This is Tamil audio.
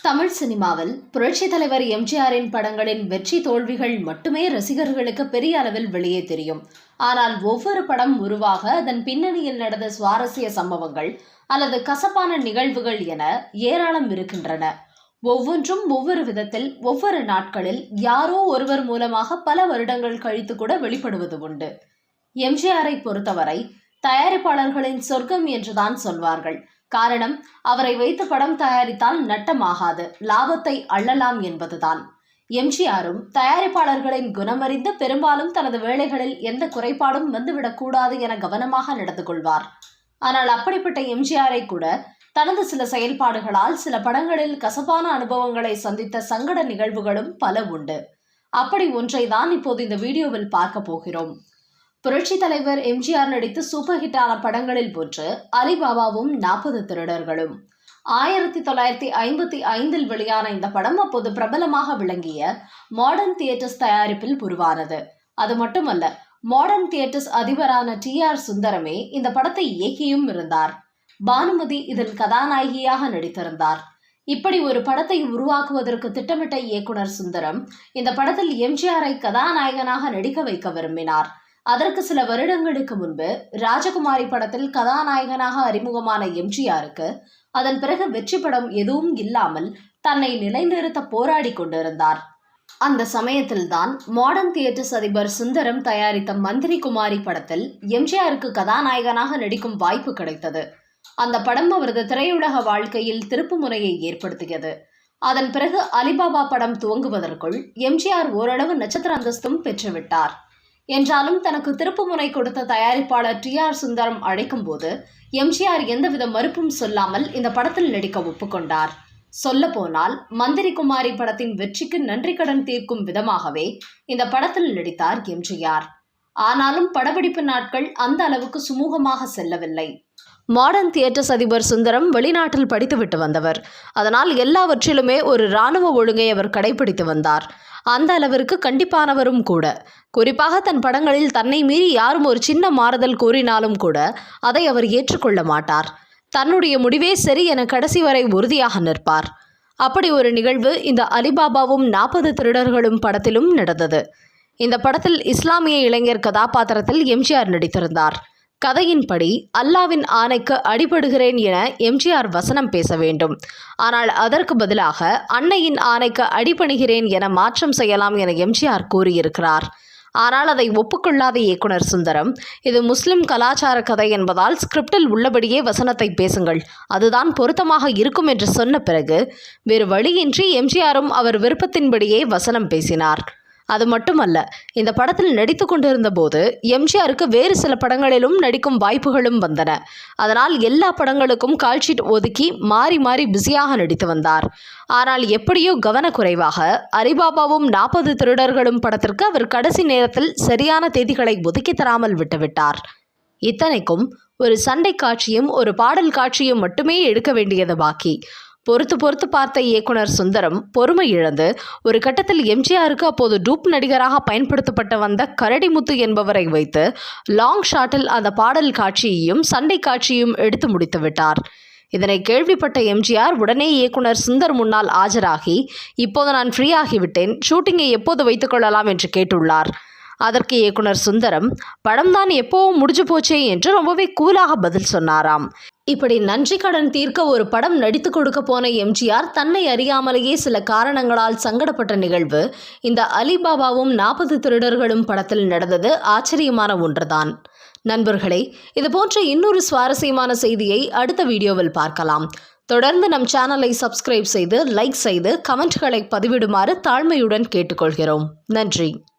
தமிழ் சினிமாவில் புரட்சித் தலைவர் எம்ஜிஆரின் படங்களின் வெற்றி தோல்விகள் மட்டுமே ரசிகர்களுக்கு பெரிய அளவில் வெளியே தெரியும். ஆனால் ஒவ்வொரு படம் உருவாக அதன் பின்னணியில் நடந்த சுவாரஸ்ய சம்பவங்கள் அல்லது கசப்பான நிகழ்வுகள் என ஏராளம் இருக்கின்றன. ஒவ்வொன்றும் ஒவ்வொரு விதத்தில் ஒவ்வொரு நாட்களில் யாரோ ஒருவர் மூலமாக பல வருடங்கள் கழித்து கூட வெளிப்படுவது உண்டு. எம்ஜிஆரை பொறுத்தவரை தயாரிப்பாளர்களின் சொர்க்கம் என்றுதான் சொல்வார்கள். காரணம், அவரை வைத்து படம் தயாரித்தால் நட்டமாகாது, லாபத்தை அள்ளலாம் என்பதுதான். எம்ஜிஆரும் தயாரிப்பாளர்களின் குணமறிந்து பெரும்பாலும் தனது வேலைகளில் எந்த குறைபாடும் வந்துவிடக்கூடாது என கவனமாக நடந்து கொள்வார். ஆனால் அப்படிப்பட்ட எம்ஜிஆரை கூட தனது சில செயல்பாடுகளால் சில படங்களில் கசப்பான அனுபவங்களை சந்தித்த சங்கட நிகழ்வுகளும் பல உண்டு. அப்படி ஒன்றை தான் இப்போது இந்த வீடியோவில் பார்க்க போகிறோம். புரட்சி தலைவர் எம்ஜிஆர் நடித்து சூப்பர் ஹிட்டான படங்களில் ஒன்று அலிபாபாவும் 40 திருடர்களும். 1955 வெளியான இந்த படம் அப்போது பிரபலமாக விளங்கிய மாடர்ன் தியேட்டர்ஸ் தயாரிப்பில் உருவானது. அது மட்டுமல்ல, மாடர்ன் தியேட்டர்ஸ் அதிபரான TR சுந்தரமே இந்த படத்தை இயக்கியும் இருந்தார். பானுமதி இதன் கதாநாயகியாக நடித்திருந்தார். இப்படி ஒரு படத்தை உருவாக்குவதற்கு திட்டமிட்ட இயக்குனர் சுந்தரம் இந்த படத்தில் எம்ஜிஆரை கதாநாயகனாக நடிக்க வைக்க விரும்பினார். அதற்கு சில வருடங்களுக்கு முன்பு ராஜகுமாரி படத்தில் கதாநாயகனாக அறிமுகமான எம்ஜிஆருக்கு அதன் பிறகு வெற்றி படம் எதுவும் இல்லாமல் தன்னை நிலைநிறுத்த போராடி கொண்டிருந்தார். அந்த சமயத்தில்தான் மாடர்ன் தியேட்டர்ஸ் அதிபர் சுந்தரம் தயாரித்த மந்திரி குமாரி படத்தில் எம்ஜிஆருக்கு கதாநாயகனாக நடிக்கும் வாய்ப்பு கிடைத்தது. அந்த படம் அவரது திரையுலக வாழ்க்கையில் திருப்பு முனையை ஏற்படுத்தியது. அதன் பிறகு அலிபாபா படம் துவங்குவதற்குள் எம்ஜிஆர் ஓரளவு நட்சத்திர அந்தஸ்தும் பெற்றுவிட்டார். என்றாலும் தனக்கு திருப்புமுனை கொடுத்த தயாரிப்பாளர் TR சுந்தரம் அழைக்கும் போது எம்ஜிஆர் எந்தவித மறுப்பும் சொல்லாமல் இந்த படத்தில் நடிக்க ஒப்புக்கொண்டார். சொல்ல போனால் மந்திரி குமாரி படத்தின் வெற்றிக்கு நன்றி கடன் தீர்க்கும் விதமாகவே இந்த படத்தில் நடித்தார் எம்ஜிஆர். ஆனாலும் படப்பிடிப்பு நாட்கள் அந்த அளவுக்கு சுமூகமாக செல்லவில்லை. மாடர்ன் தியேட்டர்ஸ் அதிபர் சுந்தரம் வெளிநாட்டில் படித்துவிட்டு வந்தவர். அதனால் எல்லாவற்றிலுமே ஒரு இராணுவ ஒழுங்கை அவர் கடைபிடித்து வந்தார். அந்த அளவிற்கு கண்டிப்பானவரும் கூட. குறிப்பாக தன் படங்களில் தன்னை மீறி யாரும் ஒரு சின்ன மாறுதல் கூறினாலும் கூட அதை அவர் ஏற்றுக்கொள்ள மாட்டார். தன்னுடைய முடிவே சரி என கடைசி வரை உறுதியாக நிற்பார். அப்படி ஒரு நிகழ்வு இந்த அலிபாபாவும் 40 திருடர்களும் படத்திலும் நடந்தது. இந்த படத்தில் இஸ்லாமிய இளைஞர் கதாபாத்திரத்தில் எம்ஜிஆர் நடித்திருந்தார். கதையின்படி அல்லாவின் ஆணைக்கு அடிபடுகிறேன் என எம்ஜிஆர் வசனம் பேச வேண்டும். ஆனால் அதற்கு பதிலாக அன்னையின் ஆணைக்கு அடிபணிகிறேன் என மாற்றம் செய்யலாம் என எம்ஜிஆர் கூறியிருக்கிறார். ஆனால் அதை ஒப்புக்கொள்ளாத இயக்குனர் சுந்தரம், இது முஸ்லிம் கலாச்சார கதை என்பதால் ஸ்கிரிப்டில் உள்ளபடியே வசனத்தை பேசுங்கள், அதுதான் பொருத்தமாக இருக்கும் என்று சொன்ன பிறகு வேறு வழியின்றி எம்ஜிஆரும் அவர் விருப்பத்தின்படியே வசனம் பேசினார். அது மட்டுமல்ல, இந்த படத்தில் நடித்து கொண்டிருந்த போது எம்ஜிஆருக்கு வேறு சில படங்களிலும் நடிக்கும் வாய்ப்புகளும் வந்தன. அதனால் எல்லா படங்களுக்கும் கால்ஷீட் ஒதுக்கி மாறி மாறி பிஸியாக நடித்து வந்தார். ஆனால் எப்படியோ கவனக்குறைவாக அலிபாபாவும் 40 திருடர்களும் படத்திற்கு அவர் கடைசி நேரத்தில் சரியான தேதிகளை ஒதுக்கி தராமல் விட்டுவிட்டார். இத்தனைக்கும் ஒரு சண்டை காட்சியும் ஒரு பாடல் காட்சியும் மட்டுமே எடுக்க வேண்டியது பாக்கி. பொறுத்து பார்த்த இயக்குனர் சுந்தரம் பொறுமை இழந்து ஒரு கட்டத்தில் எம்ஜிஆருக்கு அப்போது டூப் நடிகராக பயன்படுத்தப்பட்ட வந்த கரடிமுத்து என்பவரை வைத்து லாங் ஷாட்டில் அந்த பாடல் காட்சியையும் சண்டை காட்சியும் எடுத்து முடித்து விட்டார். இதனை கேள்விப்பட்ட எம்ஜிஆர் உடனே இயக்குனர் சுந்தர் முன்னால் ஆஜராகி, இப்போது நான் ஃப்ரீ ஆகிவிட்டேன், ஷூட்டிங்கை எப்போது வைத்துக்கொள்ளலாம் என்று கேட்டுள்ளார். அதற்கு இயக்குனர் சுந்தரம், படம் தான் எப்போவும் முடிஞ்சு போச்சே என்று ரொம்பவே கூலாக பதில் சொன்னாராம். இப்படி நன்றி கடன் தீர்க்க ஒரு படம் நடித்து கொடுக்க போன எம்ஜிஆர் தன்னை அறியாமலேயே சில காரணங்களால் சங்கடப்பட்ட நிகழ்வு இந்த அலிபாபாவும் 40 திருடர்களும் படத்தில் நடந்தது ஆச்சரியமான ஒன்றுதான். நண்பர்களே, இது போன்ற இன்னொரு சுவாரஸ்யமான செய்தியை அடுத்த வீடியோவில் பார்க்கலாம். தொடர்ந்து நம் சேனலை சப்ஸ்கிரைப் செய்து லைக் செய்து கமெண்ட்களை பதிவிடுமாறு தாழ்மையுடன் கேட்டுக்கொள்கிறோம். நன்றி.